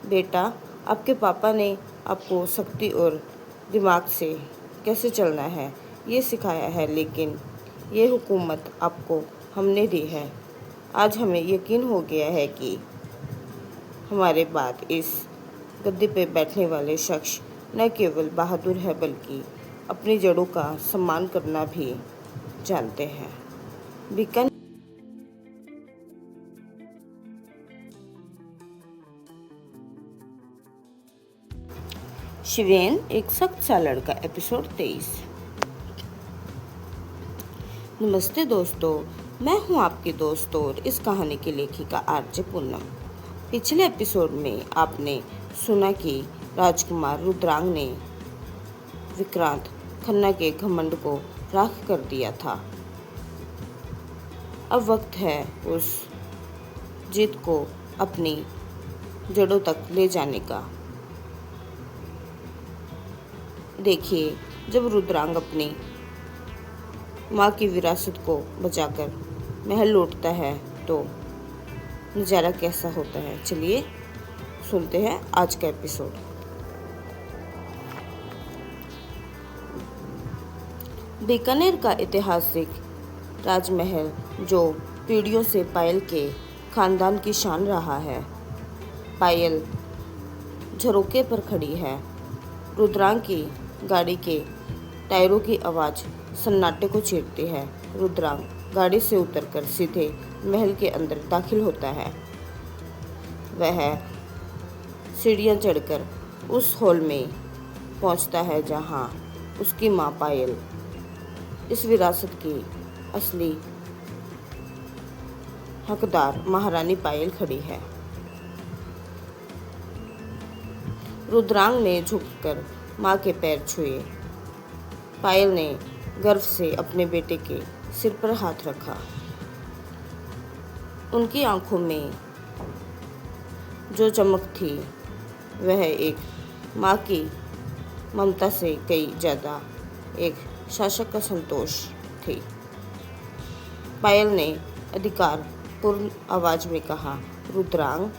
बेटा, आपके पापा ने आपको सख्ती और दिमाग से कैसे चलना है ये सिखाया है, लेकिन ये हुकूमत आपको हमने दी है। आज हमें यकीन हो गया है कि हमारे बाद इस गद्दी पे बैठने वाले शख्स न केवल बहादुर है बल्कि अपनी जड़ों का सम्मान करना भी जानते हैं। बीकानेर शिवेन, एक सख्त सा लड़का, एपिसोड 23। नमस्ते दोस्तों, मैं हूं आपकी दोस्त और इस कहानी की लेखिका आरजे पूनम। पिछले एपिसोड में आपने सुना कि राजकुमार रुद्रांग ने विक्रांत खन्ना के घमंड को राख कर दिया था। अब वक्त है उस जीत को अपनी जड़ों तक ले जाने का। देखिए, जब रुद्रांग अपनी माँ की विरासत को बचाकर महल लौटता है तो नज़ारा कैसा होता है, चलिए सुनते हैं आज का एपिसोड। बीकानेर का ऐतिहासिक राजमहल, जो पीढ़ियों से पायल के खानदान की शान रहा है। पायल झरोके पर खड़ी है। रुद्रांग की गाड़ी के टायरों की आवाज़ सन्नाटे को चीरती है। रुद्रांग गाड़ी से उतरकर सीधे महल के अंदर दाखिल होता है। वह सीढ़ियाँ चढ़कर उस हॉल में पहुंचता है जहां उसकी माँ पायल, इस विरासत की असली हकदार महारानी पायल खड़ी है। रुद्रांग ने झुककर माँ के पैर छुए। पायल ने गर्व से अपने बेटे के सिर पर हाथ रखा। उनकी आंखों में जो चमक थी वह एक माँ की ममता से कई ज़्यादा एक शासक का संतोष थी। पायल ने अधिकारपूर्ण आवाज़ में कहा, रुद्रांग,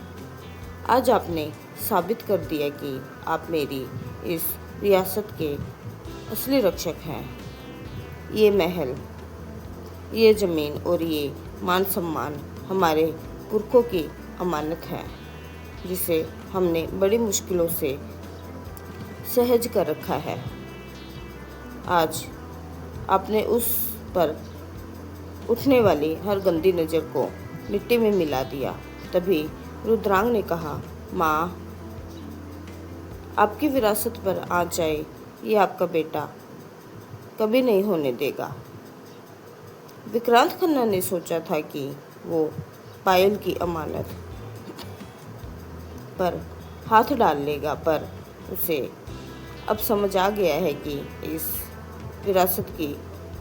आज आपने साबित कर दिया कि आप मेरी इस रियासत के असली रक्षक हैं। ये महल, ये ज़मीन और ये मान सम्मान हमारे पुरखों की अमानत है, जिसे हमने बड़ी मुश्किलों से सहज कर रखा है। आज आपने उस पर उठने वाली हर गंदी नज़र को मिट्टी में मिला दिया। तभी रुद्रांग ने कहा, माँ, आपकी विरासत पर आ जाए ये आपका बेटा कभी नहीं होने देगा। विक्रांत खन्ना ने सोचा था कि वो पायल की अमानत पर हाथ डाल लेगा, पर उसे अब समझ आ गया है कि इस विरासत की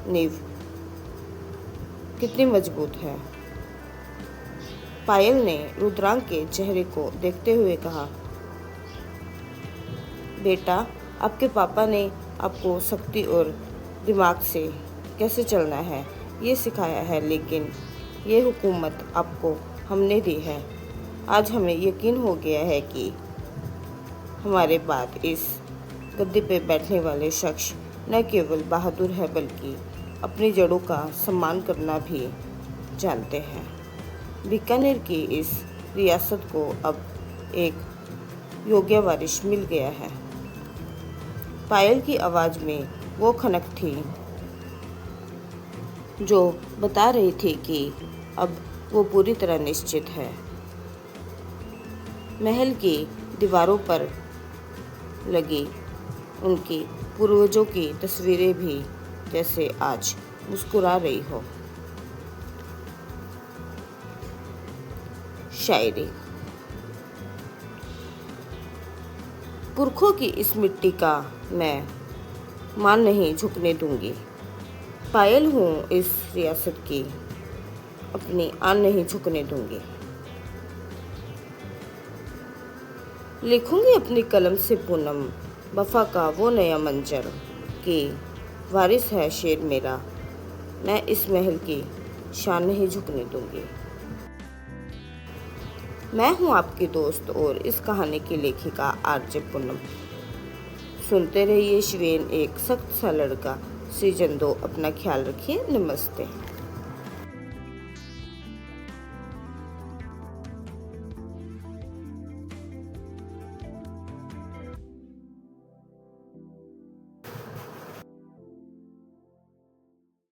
नींव कितनी मजबूत है। पायल ने रुद्रांग के चेहरे को देखते हुए कहा, बेटा, आपके पापा ने आपको सख्ती और दिमाग से कैसे चलना है ये सिखाया है, लेकिन ये हुकूमत आपको हमने दी है। आज हमें यकीन हो गया है कि हमारे बाद इस गद्दी पे बैठने वाले शख्स न केवल बहादुर है बल्कि अपनी जड़ों का सम्मान करना भी जानते हैं। बीकानेर की इस रियासत को अब एक योग्य वारिस मिल गया है। पायल की आवाज़ में वो खनक थी जो बता रही थी कि अब वो पूरी तरह निश्चित है। महल की दीवारों पर लगी उनकी पूर्वजों की तस्वीरें भी जैसे आज मुस्कुरा रही हो। शायरी। पुरखों की इस मिट्टी का मैं मान नहीं झुकने दूंगी। पायल हूँ इस रियासत की, अपनी आन नहीं झुकने दूंगी। लिखूंगी अपनी कलम से पूनम वफा का वो नया मंजर कि वारिस है शेर मेरा, मैं इस महल की शान नहीं झुकने दूंगी। मैं हूँ आपकी दोस्त और इस कहानी की लेखिका आरजे पूनम। सुनते रहिए श्वेन एक सख्त सा लड़का। सीजन 2। अपना ख्याल रखिए। नमस्ते।